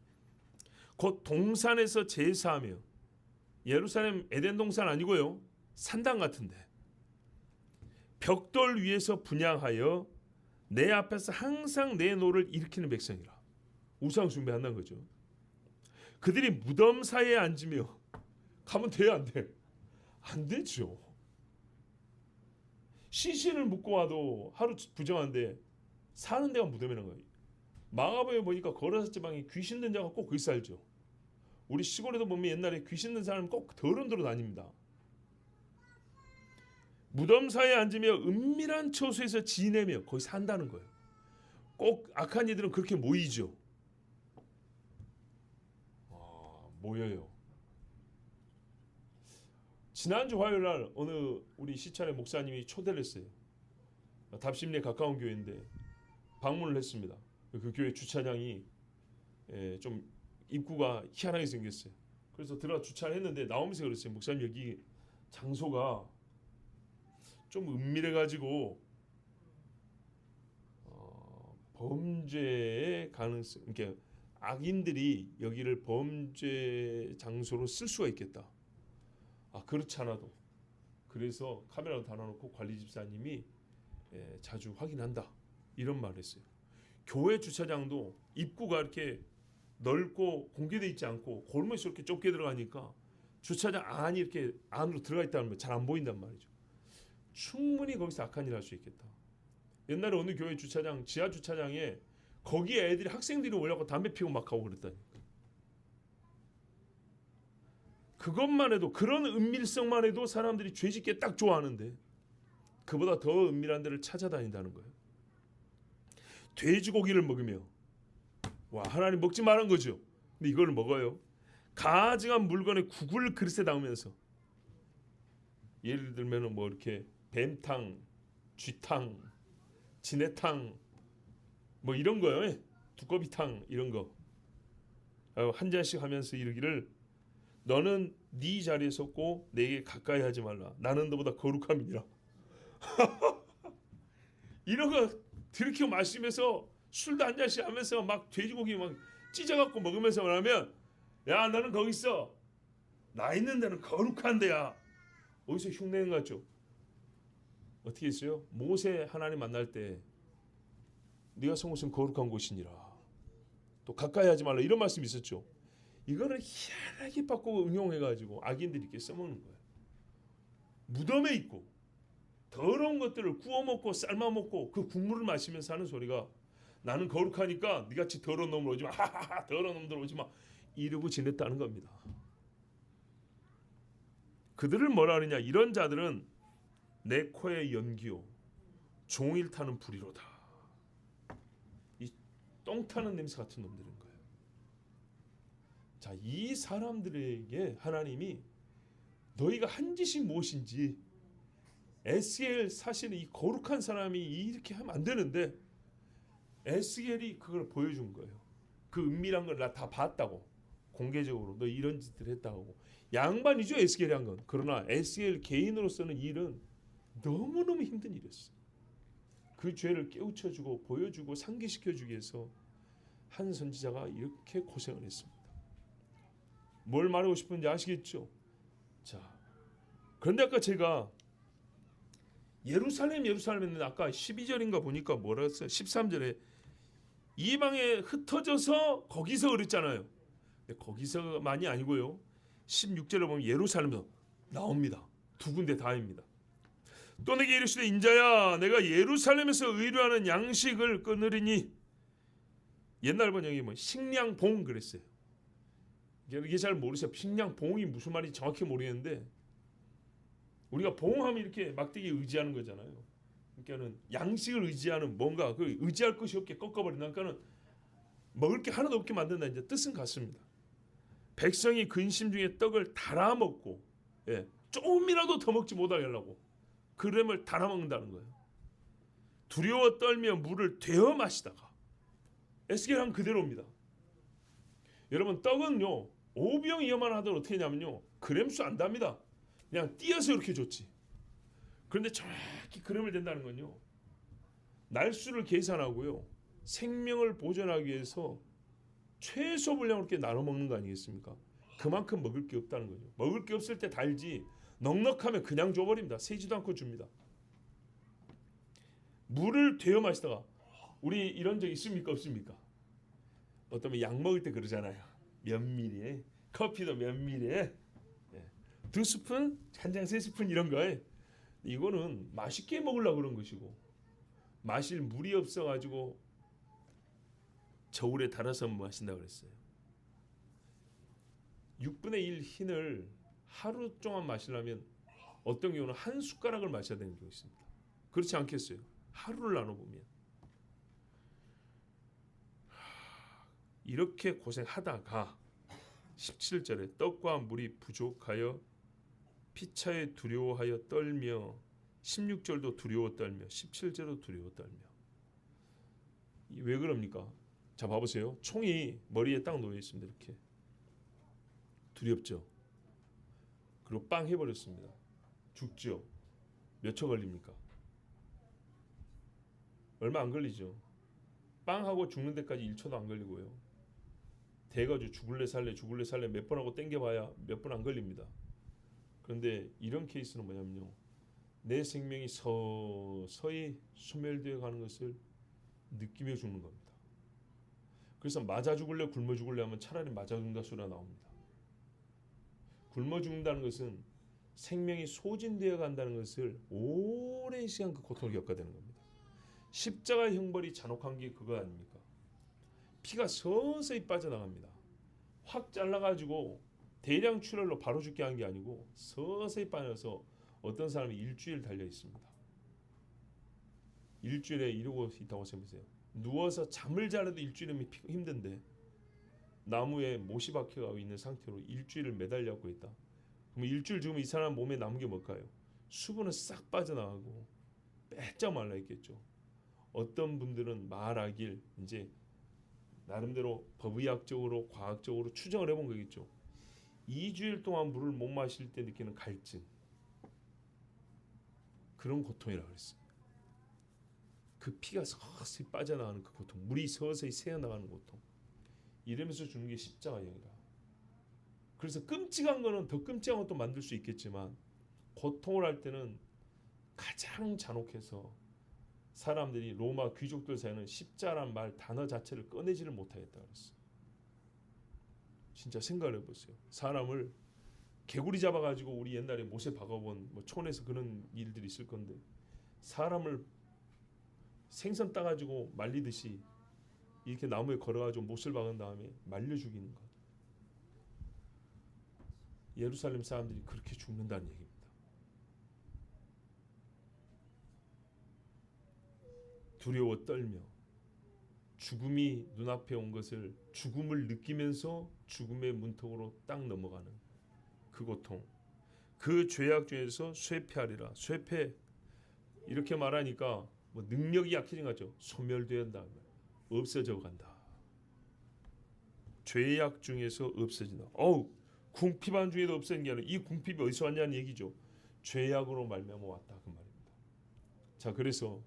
곧 동산에서 제사하며, 예루살렘 에덴 동산 아니고요, 산당 같은데, 벽돌 위에서 분향하여 내 앞에서 항상 내 노를 일으키는 백성이라. 우상 숭배한다는 거죠. 그들이 무덤 사이에 앉으며, 가면 돼요, 안 돼? 안 되죠. 시신을 묻고 와도 하루 부정한데 사는 데가 무덤이라는 거예요. 마가복음에 보니까 거라사 지방에 귀신 든 자가 꼭 거기 살죠. 우리 시골에도 보면 옛날에 귀신 든 사람은 꼭 더러운 다닙니다. 무덤 사이에 앉으며 은밀한 처소에서 지내며 거기 산다는 거예요. 꼭 악한 이들은 그렇게 모이죠. 모여요. 지난주 화요일 날 어느 우리 시찰의 목사님이 초대를 했어요. 답심리에 가까운 교회인데 방문을 했습니다. 그 교회 주차장이 좀 입구가 희한하게 생겼어요. 그래서 들어가 주차를 했는데 나오면서 그랬어요. 목사님, 여기 장소가 좀 은밀해가지고 범죄의 가능성, 그러니까 악인들이 여기를 범죄 장소로 쓸 수가 있겠다. 그렇지 않아도, 그래서 카메라를 달아놓고 관리 집사님이 자주 확인한다, 이런 말을 했어요. 교회 주차장도 입구가 이렇게 넓고 공개되어 있지 않고 골목에서 이렇게 좁게 들어가니까 주차장 안이 이렇게 안으로 들어가 있다는 거 잘 안 보인단 말이죠. 충분히 거기서 악한 일 할 수 있겠다. 옛날에 어느 교회 주차장, 지하 주차장에 거기에 애들이, 학생들이 올라가고 담배 피우고 막 하고 그랬다니까. 그것만 해도, 그런 은밀성만 해도 사람들이 죄짓게 딱 좋아하는데 그보다 더 은밀한 데를 찾아다닌다는 거예요. 돼지고기를 먹으며, 와, 하나님 먹지 말란 거죠. 근데 이걸 먹어요. 가증한 물건에 국을 그릇에 담으면서, 예를 들면 뭐 이렇게 뱀탕, 쥐탕, 진해탕, 뭐 이런 거요. 두꺼비탕 이런 거 한 잔씩 하면서 이르기를, 너는 네 자리에 섰고 내게 가까이 하지 말라. 나는 너보다 거룩함이니라. 이런 거 들이켜 마시면서 술도 한 잔씩 하면서 막 돼지고기 막 찢어갖고 먹으면서 말하면, 야, 너는 거기 있어. 나 있는 데는 거룩한 데야. 어디서 흉내는 것 같죠? 어떻게 했어요? 모세 하나님 만날 때 네가 선 곳은 거룩한 곳이니라. 또 가까이 하지 말라, 이런 말씀이 있었죠. 이거를 희한하게 바꾸고 응용해가지고 악인들이 이렇게 써먹는 거예요. 무덤에 있고 더러운 것들을 구워 먹고 삶아 먹고 그 국물을 마시면서 하는 소리가, 나는 거룩하니까 니같이 더러운 놈들 오지 마. 하하하, 더러운 놈들 오지 마. 이러고 지냈다는 겁니다. 그들을 뭐라 하느냐, 이런 자들은 내 코의 연기요 종일 타는 불이로다. 이 똥 타는 냄새 같은 놈들인 거예요. 자, 이 사람들에게 하나님이 너희가 한 짓이 무엇인지, 에스겔 사실은 이 거룩한 사람이 이렇게 하면 안 되는데 에스겔이 그걸 보여준 거예요. 그 은밀한 걸 나 다 봤다고, 공개적으로 너 이런 짓을 했다고. 양반이죠, 에스겔이 한 건. 그러나 에스겔 개인으로서는 이 일은 너무너무 힘든 일이었어요. 그 죄를 깨우쳐주고 보여주고 상기시켜주기 위해서 한 선지자가 이렇게 고생을 했습니다. 뭘 말하고 싶은지 아시겠죠? 자, 그런데 아까 제가 예루살렘 했는데 아까 12절인가 보니까 뭐라 했어요? 13절에 이방에 흩어져서 거기서 그랬잖아요. 거기서만이 아니고요, 16절에 보면 예루살렘에서 나옵니다. 두 군데 다입니다. 또 내게 이르시되, 인자야, 내가 예루살렘에서 의뢰하는 양식을 끊으리니. 옛날 번역이 뭐 식량봉 그랬어요. 이게 잘 모르세요. 식량봉이 무슨 말인지 정확히 모르겠는데, 우리가 봉하면 이렇게 막대기에 의지하는 거잖아요. 그러니까는 양식을 의지하는, 뭔가 그 의지할 것이 없게 꺾어버린다. 그러니까는 먹을 게 하나도 없게 만든다. 이제 뜻은 같습니다. 백성이 근심 중에 떡을 달아 먹고, 조금이라도 더 먹지 못하게 하려고 그램을 달아 먹는다는 거예요. 두려워 떨며 물을 되어 마시다가 에스겔한 그대로입니다. 여러분 떡은요 오병이어만 하더라도 어떻게 하냐면요 그램수 안 답니다. 그냥 띄어서 이렇게 줬지. 그런데 정확히 그램을 된다는 건요 날수를 계산하고요 생명을 보존하기 위해서 최소 분량으로 이렇게 나눠 먹는 거 아니겠습니까? 그만큼 먹을 게 없다는 거죠. 먹을 게 없을 때 달지 넉넉하면 그냥 줘버립니다. 세지도 않고 줍니다. 물을 데워 마시다가 우리 이런 적 있습니까 없습니까? 어떤 약 먹을 때 그러잖아요. 몇 미리에 커피도 몇 미리에 2스푼 한 장 3스푼 이런 거에 이거는 맛있게 먹으려고 그런 것이고 마실 물이 없어가지고 저울에 달아서 마신다고 그랬어요. 6분의 1 흰을 하루 동안 마시려면 어떤 경우는 한 숟가락을 마셔야 되는 경우 있습니다. 그렇지 않겠어요? 하루를 나눠보면 이렇게 고생하다가 17절에 떡과 물이 부족하여 피차에 두려워하여 떨며 16절도 두려워 떨며 17절도 두려워 떨며 왜 그럽니까? 자 봐보세요. 총이 머리에 딱 놓여 있습니다. 이렇게 두렵죠. 그리고 빵 해버렸습니다. 죽죠. 몇 초 걸립니까? 얼마 안 걸리죠. 빵하고 죽는 데까지 1초도 안 걸리고요. 돼가지고 죽을래 살래 몇 번 하고 땡겨봐야 몇 번 안 걸립니다. 그런데 이런 케이스는 뭐냐면요. 내 생명이 서서히 소멸되어 가는 것을 느끼며 죽는 겁니다. 그래서 맞아 죽을래 굶어 죽을래 하면 차라리 맞아 죽는다 소리가 나옵니다. 굶어 죽는다는 것은 생명이 소진되어 간다는 것을 오랜 시간 그 고통을 겪어야 되는 겁니다. 십자가 형벌이 잔혹한 게 그거 아닙니까? 피가 서서히 빠져나갑니다. 확 잘라가지고 대량 출혈로 바로 죽게 한 게 아니고 서서히 빠져서 어떤 사람이 일주일 달려 있습니다. 일주일에 이러고 있다고 생각해보세요. 누워서 잠을 자려도 일주일이면 힘든데 나무에 못이 박혀가고 있는 상태로 일주일을 매달려고 있다. 그럼 일주일 죽으면 이 사람 몸에 남은 게 뭘까요? 수분은 싹 빠져나가고 빼짝 말라 있겠죠. 어떤 분들은 말하길 이제 나름대로 법의학적으로 과학적으로 추정을 해본 거겠죠. 2주일 동안 물을 못 마실 때 느끼는 갈증 그런 고통이라고 그랬어요. 그 피가 서서히 빠져나가는 그 고통, 물이 서서히 새어나가는 고통 이러면서 주는 게 십자가형이라. 그래서 끔찍한 거는 더 끔찍한 것도 만들 수 있겠지만 고통을 할 때는 가장 잔혹해서 사람들이 로마 귀족들 사이는 십자라는 말 단어 자체를 꺼내지를 못하겠다 그랬어요. 진짜 생각을 해보세요. 사람을 개구리 잡아가지고 우리 옛날에 못에 박아본 뭐 촌에서 그런 일들이 있을 건데 사람을 생선 따가지고 말리듯이 이렇게 나무에 걸어가지고 못을 박은 다음에 말려 죽이는 것. 예루살렘 사람들이 그렇게 죽는다는 얘기입니다. 두려워 떨며 죽음이 눈앞에 온 것을 죽음을 느끼면서 죽음의 문턱으로 딱 넘어가는 그 고통. 그 죄악 중에서 쇠폐하리라. 쇠폐 이렇게 말하니까 뭐 능력이 약해진 거죠. 소멸된다. 없어져 간다. 죄악 중에서 없어진다. 궁핍한 중에도 없어진 게 아니라 이 궁핍이 어디서 왔냐는 얘기죠. 죄악으로 말미암아 왔다 그 말입니다. 자 그래서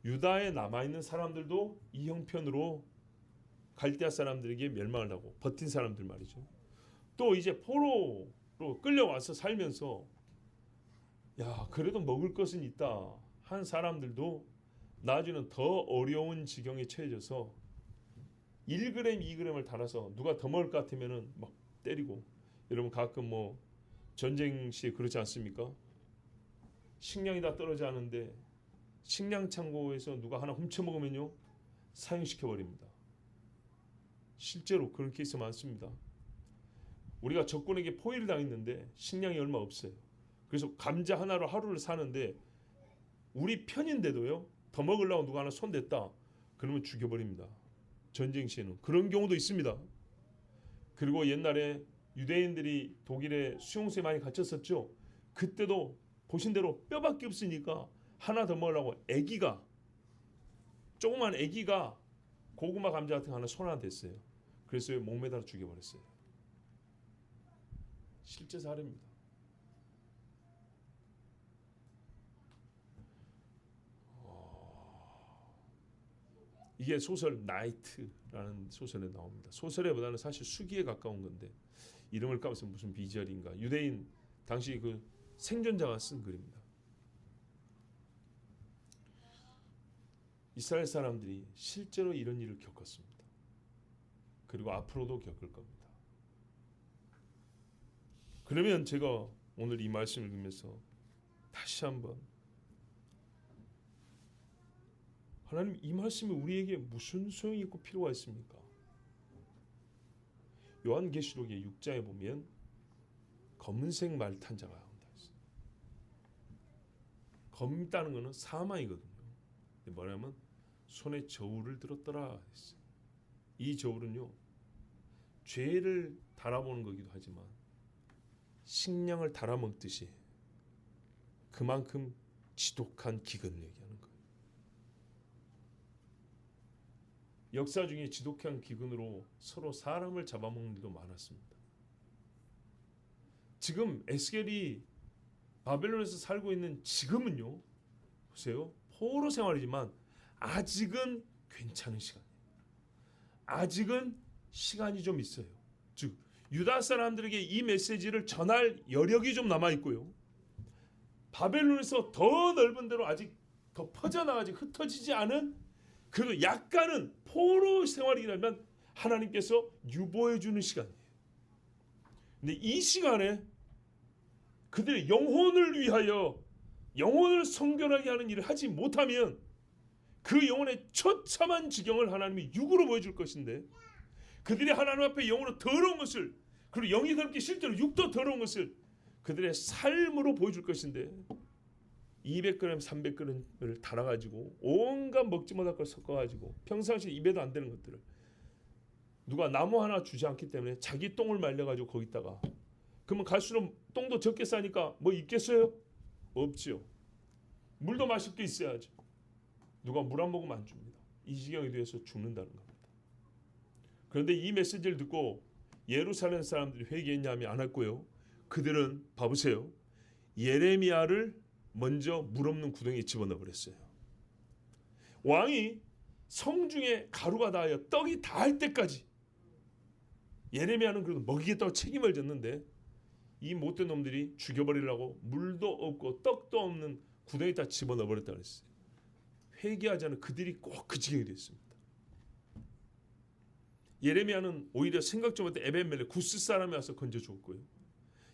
유다에 남아있는 사람들도 이 형편으로 갈대아 사람들에게 멸망을 하고 버틴 사람들 말이죠. 또 이제 포로로 끌려와서 살면서 야 그래도 먹을 것은 있다 한 사람들도 나중에는 더 어려운 지경에 처해져서 1g, 2g을 달아서 누가 더 먹을 것 같으면은 막 때리고. 여러분 가끔 뭐 전쟁 시에 그렇지 않습니까? 식량이 다 떨어져 하는데 식량 창고에서 누가 하나 훔쳐 먹으면요 사형시켜 버립니다. 실제로 그런 케이스 많습니다. 우리가 적군에게 포위를 당했는데 식량이 얼마 없어요. 그래서 감자 하나로 하루를 사는데 우리 편인데도요 더 먹으려고 누가 하나 손댔다 그러면 죽여버립니다. 전쟁 시에는 그런 경우도 있습니다. 그리고 옛날에 유대인들이 독일에 수용소에 많이 갇혔었죠. 그때도 보신 대로 뼈밖에 없으니까 하나 더 먹으려고 조그만 애기가 고구마 감자 같은 거 하나 손 하나 댔어요. 그래서 목매달아 죽여버렸어요. 실제 사례입니다. 이게 소설 나이트라는 소설에 나옵니다. 소설에보다는 사실 수기에 가까운 건데 이름을 까면서 무슨 비절인가, 유대인 당시 그 생존자가 쓴 글입니다. 이스라엘 사람들이 실제로 이런 일을 겪었습니다. 그리고 앞으로도 겪을 겁니다. 그러면 제가 오늘 이 말씀을 읽으면서 다시 한번 하나님, 이 말씀이 우리에게 무슨 소용이 있고 필요가 있습니까? 요한계시록의 6장에 보면 검은색 말 탄 자가 온다 했어요. 검다는 것은 사망이거든요. 뭐냐면 손에 저울을 들었더라 했어요. 이 저울은요, 죄를 달아보는 거기도 하지만 식량을 달아먹듯이 그만큼 지독한 기근을 얘기하는 거예요. 역사 중에 지독한 기근으로 서로 사람을 잡아먹는 일도 많았습니다. 지금 에스겔이 바벨론에서 살고 있는 지금은요, 보세요, 포로 생활이지만 아직은 괜찮은 시간이에요. 아직은 시간이 좀 있어요. 즉 유다 사람들에게 이 메시지를 전할 여력이 좀 남아 있고요. 바벨론에서 더 넓은 데로 아직 더 퍼져나가지 흩어지지 않은 그래도 약간은 포로 생활이라면 하나님께서 유보해 주는 시간이에요. 근데 이 시간에 그들의 영혼을 위하여 영혼을 성결하게 하는 일을 하지 못하면 그 영혼의 처참한 지경을 하나님이 육으로 보여줄 것인데, 그들이 하나님 앞에 영으로 더러운 것을, 그리고 영이 더럽게 실제로 육도 더러운 것을 그들의 삶으로 보여줄 것인데 200g, 300g을 달아가지고 온갖 먹지 못할 걸 섞어가지고 평상시에 입에도 안 되는 것들을 누가 나무 하나 주지 않기 때문에 자기 똥을 말려가지고 거기다가, 그러면 갈수록 똥도 적게 싸니까 뭐 있겠어요? 없지요. 물도 마실 게 있어야죠. 누가 물 한 모금 안 줍니다. 이 지경에 대해서 죽는다는 겁니다. 그런데 이 메시지를 듣고 예루살렘 사람들이 회개했냐면 안 했고요. 그들은 봐보세요. 예레미야를 먼저 물 없는 구덩이에 집어넣어 버렸어요. 왕이 성중에 가루가 닿아야 떡이 닿을 때까지 예레미야는 그래도 먹이겠다고 책임을 졌는데 이 못된 놈들이 죽여버리려고 물도 없고 떡도 없는 구덩이에다 집어넣어 버렸다 그랬어요. 회개하지 않은 그들이 꼭 그 지경이 됐습니다. 예레미야는 오히려 생각 좀 못해 에벤멜렉 구스 사람이 와서 건져 주었고요.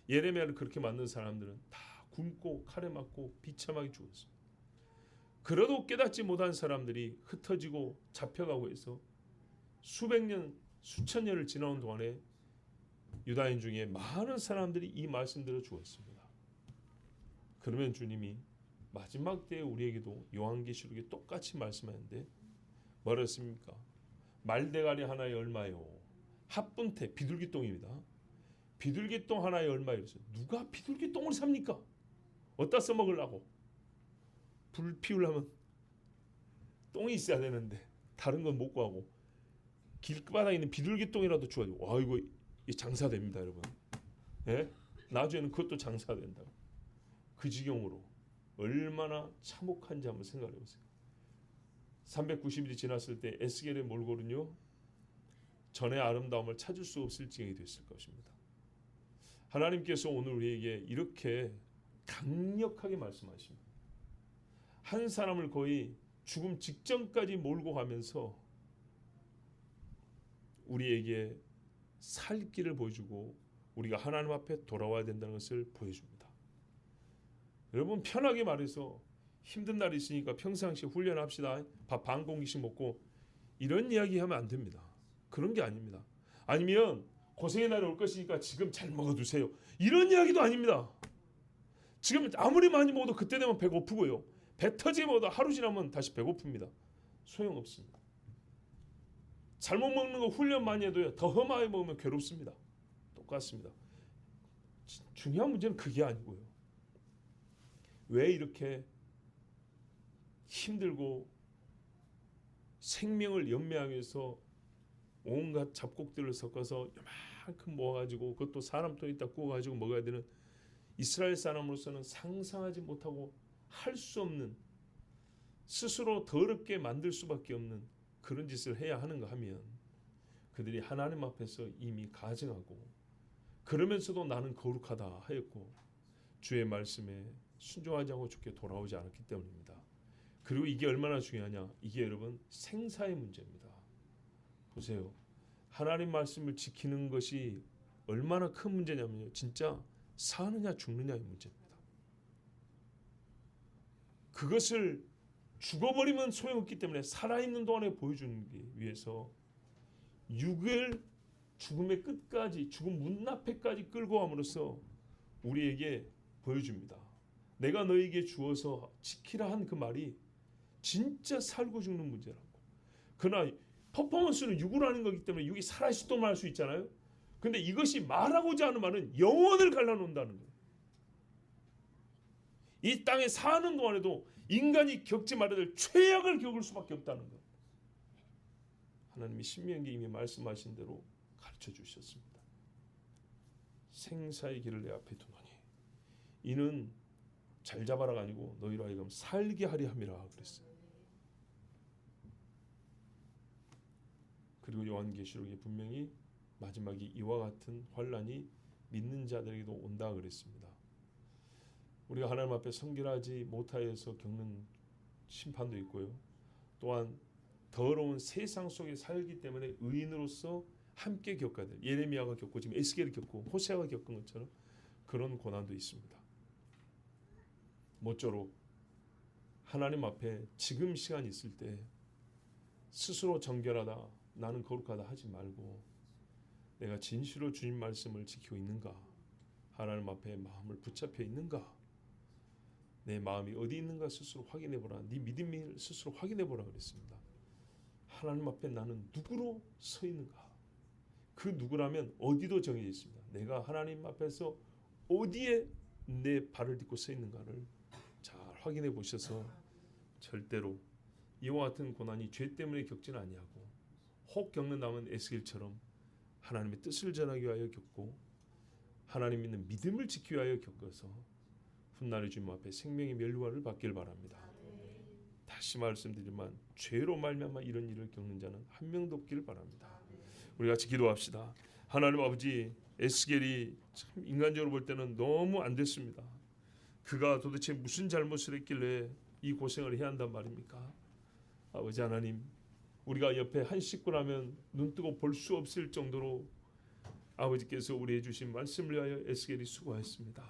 예레미야를 그렇게 만든 사람들은 다 굶고 칼에 맞고 비참하게 죽었습니다. 그래도 깨닫지 못한 사람들이 흩어지고 잡혀가고 해서 수백 년, 수천 년을 지나온 동안에 유다인 중에 많은 사람들이 이 말씀대로 죽었습니다. 그러면 주님이 마지막 때에 우리에게도 요한계시록에 똑같이 말씀하는데 뭐라 했습니까? 말대가리 하나에 얼마요? 합분태, 비둘기똥입니다. 비둘기똥 하나에 얼마요? 그래서 누가 비둘기똥을 삽니까? 어디다 써먹으려고? 불 피우려면 똥이 있어야 되는데 다른 건 못 구하고 길바닥에 있는 비둘기똥이라도 주가지고 와 이거 장사됩니다, 여러분. 예? 나중에는 그것도 장사가 된다고. 그 지경으로 얼마나 참혹한지 한번 생각해 보세요. 390일이 지났을 때 에스겔의 몰골은요, 전의 아름다움을 찾을 수 없을 지경이 됐을 것입니다. 하나님께서 오늘 우리에게 이렇게 강력하게 말씀하십니다. 한 사람을 거의 죽음 직전까지 몰고 가면서 우리에게 살 길을 보여주고 우리가 하나님 앞에 돌아와야 된다는 것을 보여줍니다. 여러분, 편하게 말해서 힘든 날이 있으니까 평상시에 훈련합시다. 밥 반 공기씩 먹고 이런 이야기 하면 안 됩니다. 그런 게 아닙니다. 아니면 고생의 날이 올 것이니까 지금 잘 먹어두세요. 이런 이야기도 아닙니다. 지금 아무리 많이 먹어도 그때 되면 배고프고요. 배 터지게 먹어도 하루 지나면 다시 배고픕니다. 소용없습니다. 잘못 먹는 거 훈련 많이 해도요, 더 험하게 먹으면 괴롭습니다. 똑같습니다. 중요한 문제는 그게 아니고요. 왜 이렇게 힘들고 생명을 연매하면서 온갖 잡곡들을 섞어서 요만큼 모아가지고 그것도 사람 돈에다 구워가지고 먹어야 되는 이스라엘 사람으로서는 상상하지 못하고 할 수 없는, 스스로 더럽게 만들 수밖에 없는 그런 짓을 해야 하는가 하면 그들이 하나님 앞에서 이미 가증하고 그러면서도 나는 거룩하다 하였고 주의 말씀에 순종하지 않고 주께 돌아오지 않았기 때문입니다. 그리고 이게 얼마나 중요하냐, 이게 여러분 생사의 문제입니다. 보세요, 하나님 말씀을 지키는 것이 얼마나 큰 문제냐면요, 진짜 사느냐 죽느냐의 문제입니다. 그것을 죽어버리면 소용없기 때문에 살아있는 동안에 보여주는 게 위해서 육을 죽음의 끝까지, 죽음 문 앞에까지 끌고 함으로써 우리에게 보여줍니다. 내가 너에게 주어서 지키라 한 그 말이 진짜 살고 죽는 문제라고. 그러나 퍼포먼스는 육으로 하는 거기 때문에 육이 살아있을 또 말할 수 있잖아요. 근데 이것이 말하고자 하는 말은 영혼을 갈라놓는다는 거예요. 이 땅에 사는 동안에도 인간이 겪지 말아야 될 최악을 겪을 수밖에 없다는 것. 하나님이 신명기에 이미 말씀하신 대로 가르쳐 주셨습니다. 생사의 길을 내 앞에 두노니 이는 잘 잡아라가 아니고 너희로 하여금 살게 하려 함이라 그랬어요. 그리고 요한계시록에 분명히 마지막에 이와 같은 환란이 믿는 자들에게도 온다 그랬습니다. 우리가 하나님 앞에 성결하지 못하여서 겪는 심판도 있고요. 또한 더러운 세상 속에 살기 때문에 의인으로서 함께 겪어야 될, 예레미야가 겪고 지금 에스겔이 겪고 호세아가 겪은 것처럼 그런 고난도 있습니다. 모쪼록 하나님 앞에 지금 시간 있을 때 스스로 정결하다, 나는 거룩하다 하지 말고 내가 진실로 주님 말씀을 지키고 있는가, 하나님 앞에 마음을 붙잡혀 있는가, 내 마음이 어디 있는가 스스로 확인해보라. 네 믿음을 스스로 확인해보라 그랬습니다. 하나님 앞에 나는 누구로 서 있는가, 그 누구라면 어디도 정해져 있습니다. 내가 하나님 앞에서 어디에 내 발을 딛고 서 있는가를 잘 확인해 보셔서 절대로 이와 같은 고난이 죄 때문에 겪지는 아니하고 혹 겪는다면 에스겔처럼 하나님의 뜻을 전하기 위하여 겪고 하나님 믿는 믿음을 지키기 위하여 겪어서 훗날의 주님 앞에 생명의 멸류관을 받길 바랍니다. 다시 말씀드리지만 죄로 말미암아 이런 일을 겪는 자는 한 명도 없기를 바랍니다. 우리 같이 기도합시다. 하나님 아버지, 에스겔이 참 인간적으로 볼 때는 너무 안 됐습니다. 그가 도대체 무슨 잘못을 했길래 이 고생을 해야 한단 말입니까? 아버지 하나님, 우리가 옆에 한 식구라면 눈뜨고 볼 수 없을 정도로 아버지께서 우리에게 주신 말씀을 위하여 에스겔이 수고했습니다.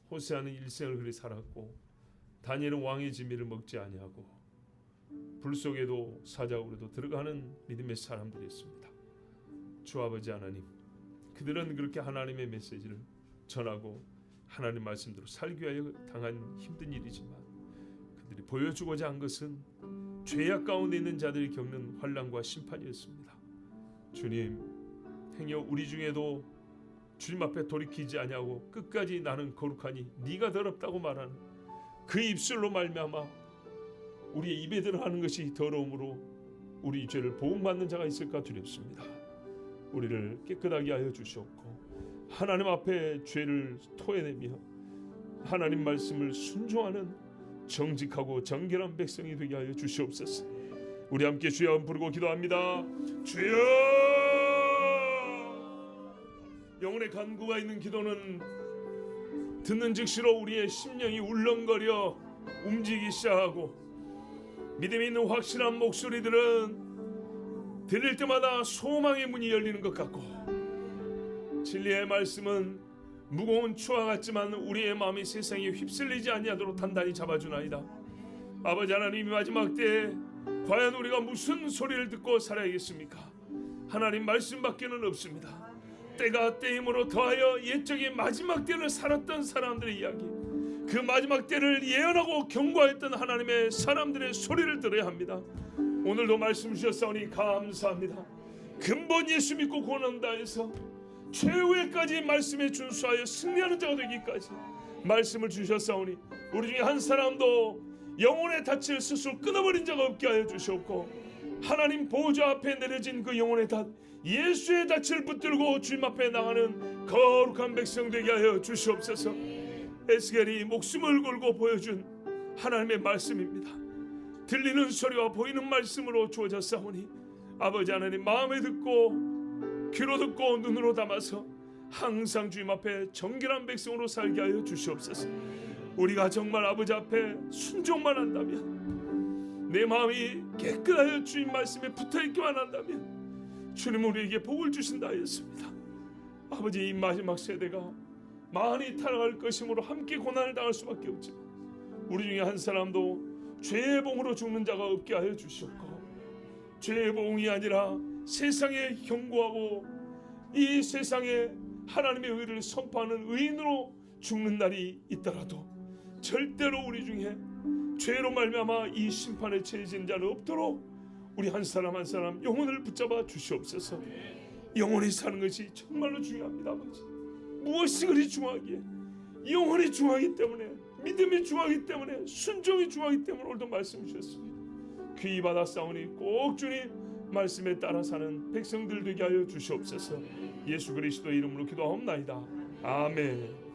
호세아는 일생을 그리 살았고 다니엘은 왕의 진미를 먹지 아니하고 불 속에도 사자굴에도 들어가는 믿음의 사람들이었습니다. 주 아버지 하나님, 그들은 그렇게 하나님의 메시지를 전하고 하나님 말씀대로 살기 위하여 당한 힘든 일이지만 그들이 보여주고자 한 것은 죄악 가운데 있는 자들이 겪는 환난과 심판이었습니다. 주님, 행여 우리 중에도 주님 앞에 돌이키지 아니하고 끝까지 나는 거룩하니 네가 더럽다고 말하는 그 입술로 말미암아 우리의 입에 들어가는 것이 더러움으로 우리 죄를 보응받는 자가 있을까 두렵습니다. 우리를 깨끗하게 하여 주시옵고 하나님 앞에 죄를 토해내며 하나님 말씀을 순종하는 정직하고 정결한 백성이 되게 하여 주시옵소서. 우리 함께 주여 한번 부르고 기도합니다. 주여! 영혼의 간구가 있는 기도는 듣는 즉시로 우리의 심령이 울렁거려 움직이기 시작하고 믿음이 있는 확실한 목소리들은 들릴 때마다 소망의 문이 열리는 것 같고 진리의 말씀은 무거운 추와 같지만 우리의 마음이 세상에 휩쓸리지 아니하도록 단단히 잡아주나이다. 아버지 하나님, 마지막 때에 과연 우리가 무슨 소리를 듣고 살아야겠습니까? 하나님 말씀밖에는 없습니다. 때가 때임으로 더하여 옛적의 마지막 때를 살았던 사람들의 이야기, 그 마지막 때를 예언하고 경고했던 하나님의 사람들의 소리를 들어야 합니다. 오늘도 말씀 주셨사오니 감사합니다. 근본 예수 믿고 구원한다 해서 최후에까지 말씀에 준수하여 승리하는 자가 되기까지 말씀을 주셨사오니 우리 중에 한 사람도 영혼의 닻을 스스로 끊어버린 자가 없게 하여 주시옵고 하나님 보좌 앞에 내려진 그 영혼의 닷 예수의 닻을 붙들고 주님 앞에 나가는 거룩한 백성 되게 하여 주시옵소서. 에스겔이 목숨을 걸고 보여준 하나님의 말씀입니다. 들리는 소리와 보이는 말씀으로 주어졌사오니 아버지 하나님 마음에 듣고 귀로 듣고 눈으로 담아서 항상 주님 앞에 정결한 백성으로 살게 하여 주시옵소서. 우리가 정말 아버지 앞에 순종만 한다면, 내 마음이 깨끗하여 주님 말씀에 붙어있기만 한다면 주님 우리에게 복을 주신다 하였습니다. 아버지, 이 마지막 세대가 많이 타락할 것이므로 함께 고난을 당할 수밖에 없지만 우리 중에 한 사람도 죄의 봉으로 죽는 자가 없게 하여 주시옵고, 죄의 봉이 아니라 세상에 경고하고 이 세상에 하나님의 의를 선포하는 의인으로 죽는 날이 있더라도 절대로 우리 중에 죄로 말미암아 이 심판에 처해진 자는 없도록 우리 한 사람 한 사람 영혼을 붙잡아 주시옵소서. 영혼이 사는 것이 정말로 중요합니다. 아버지, 무엇이 그리 중요하기에? 영혼이 중요하기 때문에, 믿음이 중요하기 때문에, 순종이 중요하기 때문에 오늘도 말씀 주셨습니다. 귀히 받아 싸우니 꼭 주님 말씀에 따라 사는 백성들 되게 하여 주시옵소서. 예수 그리스도의 이름으로 기도하옵나이다. 아멘.